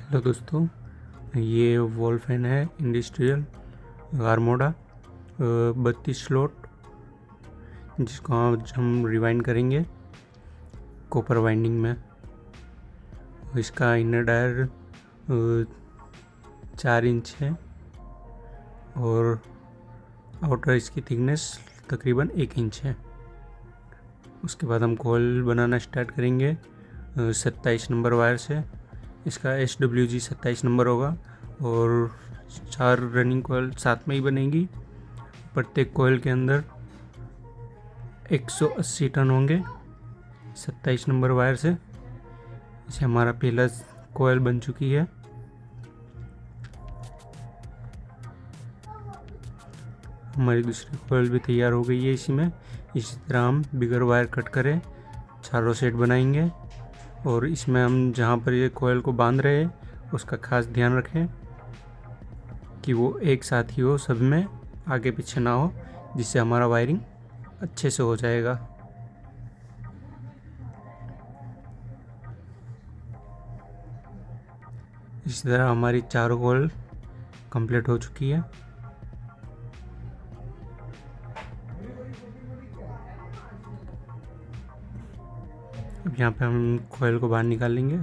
Hello दोस्तों, ये wall fan है इंडस्ट्रियल आरमोडा 32 स्लॉट, जिसको आज हम रिवाइंड करेंगे कॉपर वाइंडिंग में। इसका इनर डायर 4 इंच है और आउटर इसकी थिकनेस तकरीबन 1 इंच है। उसके बाद हम कॉइल बनाना स्टार्ट करेंगे 27 नंबर वायर से। इसका SWG 27 नंबर होगा और 4 रनिंग कॉइल साथ में ही बनेगी। प्रत्येक कॉइल के अंदर 180 टन होंगे 27 नंबर वायर से। इसे हमारा पहला कॉइल बन चुकी है। हमारी दूसरी कॉइल भी तैयार हो गई है। इसी में इसी तरह हम बिगर वायर कट करें, चारों सेट बनाएंगे और इसमें हम जहाँ पर ये कॉइल को बांध रहे हैं उसका खास ध्यान रखें कि वो एक साथ ही हो, सब में आगे पीछे ना हो, जिससे हमारा वायरिंग अच्छे से हो जाएगा। इसी तरह हमारी चारों कॉइल कंप्लीट हो चुकी है। अब यहाँ पे हम कॉइल को बाहर निकाल लेंगे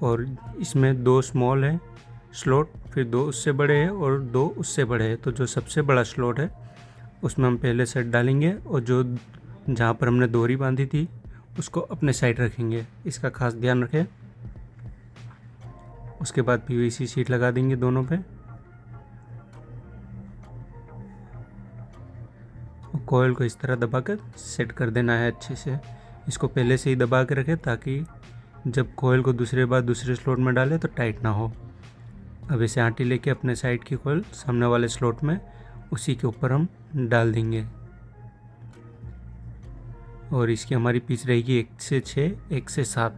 और इसमें 2 स्मॉल है स्लॉट, फिर 2 उससे बड़े हैं और 2 उससे बड़े हैं। तो जो सबसे बड़ा स्लॉट है उसमें हम पहले सेट डालेंगे और जो जहाँ पर हमने डोरी बांधी थी उसको अपने साइड रखेंगे। इसका खास ध्यान रखें। उसके बाद PVC शीट लगा देंगे दोनों पे। कॉइल को इस तरह दबाकर सेट कर देना है अच्छे से। इसको पहले से ही दबा के रखें ताकि जब कॉइल को दूसरे बार दूसरे स्लॉट में डालें तो टाइट ना हो। अब इसे आंटी लेके अपने साइड की कॉइल सामने वाले स्लॉट में उसी के ऊपर हम डाल देंगे और इसकी हमारी पिच रहेगी 1 से 6, 1 से 7।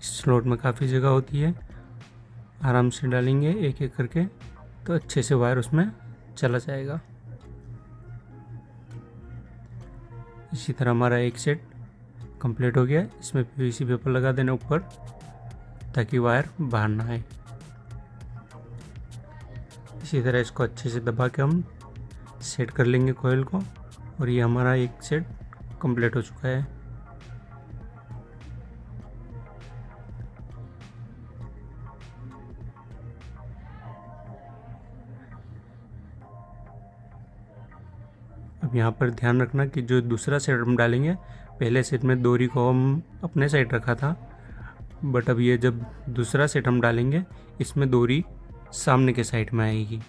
इस स्लॉट में काफ़ी जगह होती है, आराम से डालेंगे एक एक करके तो अच्छे से वायर उसमें चला जाएगा। इसी तरह हमारा एक सेट कंप्लीट हो गया। इसमें PVC पेपर लगा देना ऊपर ताकि वायर बाहर ना आए। इसी तरह इसको अच्छे से दबा के हम सेट कर लेंगे कॉइल को और ये हमारा एक सेट कंप्लीट हो चुका है। अब यहाँ पर ध्यान रखना कि जो दूसरा सेट हम डालेंगे, पहले सेट में डोरी को हम अपने साइड रखा था, बट अब ये जब दूसरा सेट हम डालेंगे इसमें डोरी सामने के साइड में आएगी।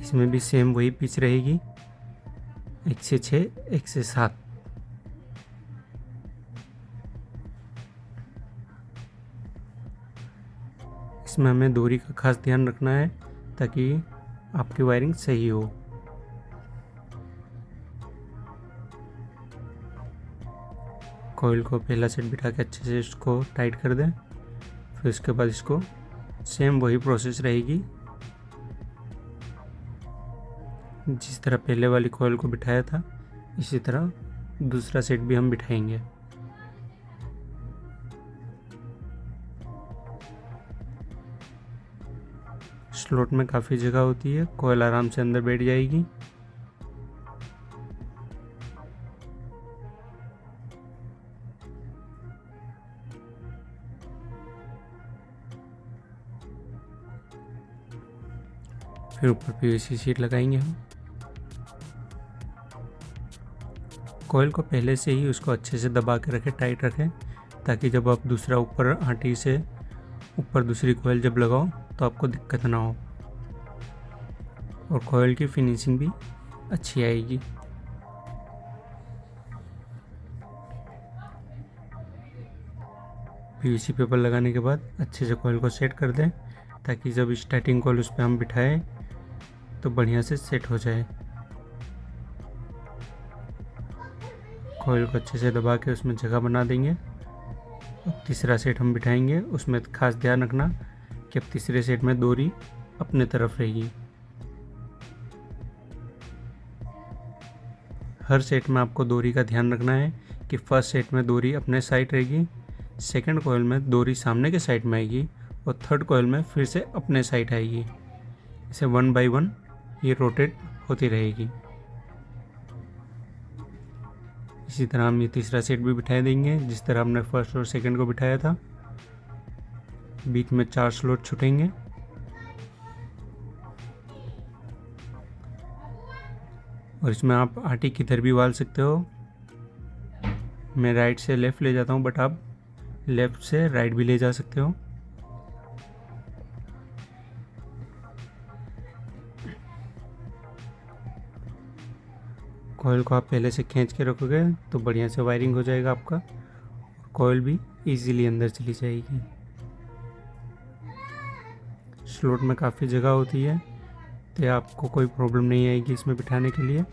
इसमें भी सेम वही पिच रहेगी 1 से 6, 1 से 7। इसमें हमें डोरी का खास ध्यान रखना है ताकि आपकी वायरिंग सही हो। कॉइल को पहला सेट बिठा के अच्छे से इसको टाइट कर दें। फिर उसके बाद इसको सेम वही प्रोसेस रहेगी, जिस तरह पहले वाली कॉइल को बिठाया था इसी तरह दूसरा सेट भी हम बिठाएंगे। स्लॉट में काफ़ी जगह होती है, कॉइल आराम से अंदर बैठ जाएगी। फिर ऊपर PVC शीट लगाएंगे हम। कॉइल को पहले से ही उसको अच्छे से दबा के रखें, टाइट रखें, ताकि जब आप दूसरा ऊपर आंटी से ऊपर दूसरी कॉइल जब लगाओ तो आपको दिक्कत ना हो और कॉइल की फिनिशिंग भी अच्छी आएगी। PVC पेपर लगाने के बाद अच्छे से कॉइल को सेट कर दें ताकि जब स्टार्टिंग कॉइल उस पर हम बिठाएं तो बढ़िया से सेट हो जाए। कॉइल को अच्छे से दबा के उसमें जगह बना देंगे। अब तीसरा सेट हम बिठाएंगे, उसमें खास ध्यान रखना कि अब तीसरे सेट में डोरी अपने तरफ रहेगी। हर सेट में आपको डोरी का ध्यान रखना है कि फर्स्ट सेट में डोरी अपने साइड रहेगी, सेकंड कॉइल में डोरी सामने के साइड में आएगी और थर्ड कॉइल में फिर से अपने साइड आएगी। इसे 1 बाय 1 ये रोटेट होती रहेगी। इसी तरह हम ये तीसरा सेट भी बिठा देंगे जिस तरह हमने फर्स्ट और सेकंड को बिठाया था। बीच में 4 स्लॉट छूटेंगे। और इसमें आप आटी किधर भी वाल सकते हो। मैं राइट से लेफ़्ट ले जाता हूँ, बट आप लेफ़्ट से राइट भी ले जा सकते हो। कॉइल को आप पहले से खींच के रखोगे तो बढ़िया से वायरिंग हो जाएगा आपका, कॉइल भी इजीली अंदर चली जाएगी। स्लॉट में काफ़ी जगह होती है तो आपको कोई प्रॉब्लम नहीं आएगी इसमें बिठाने के लिए।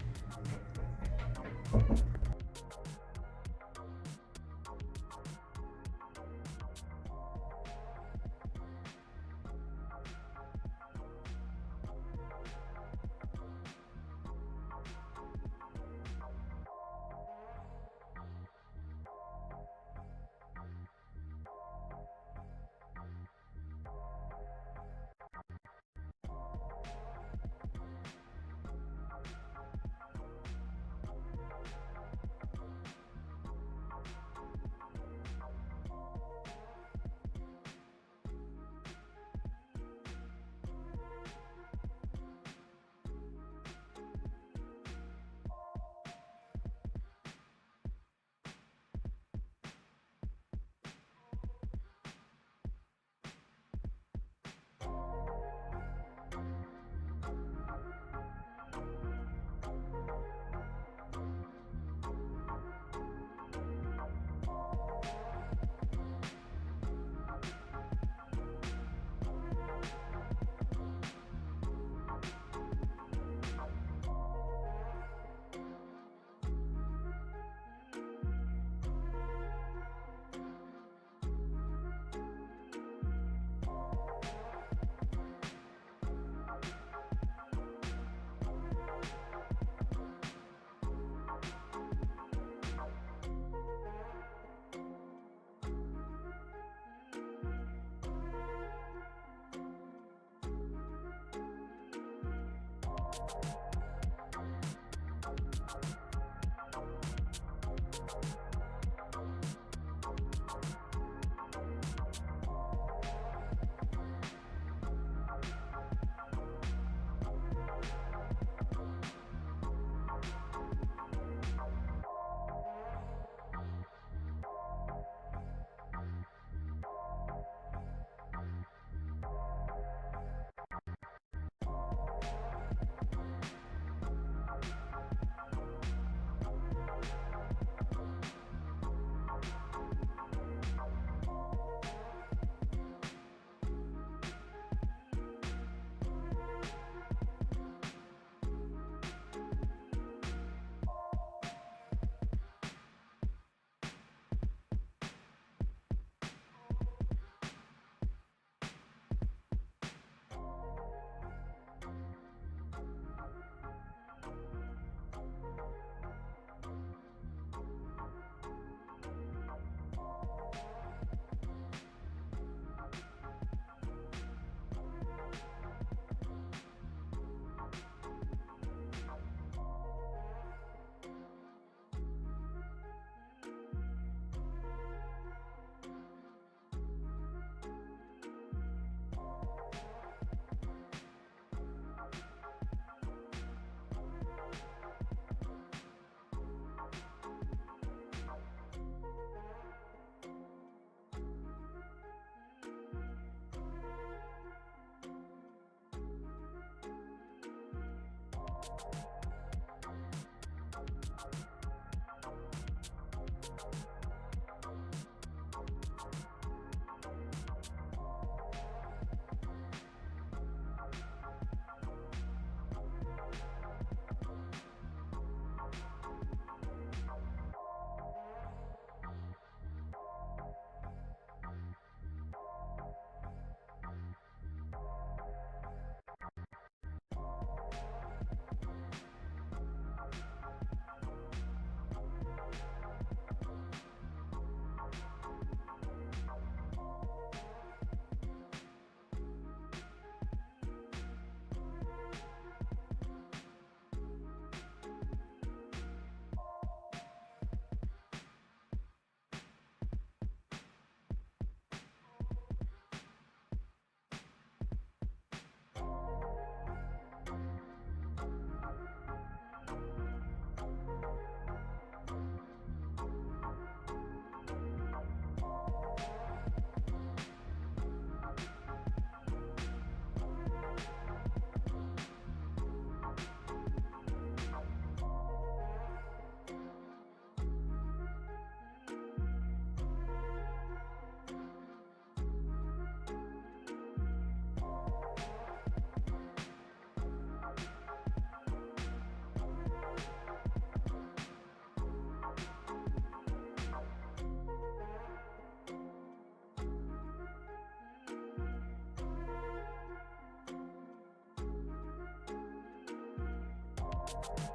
you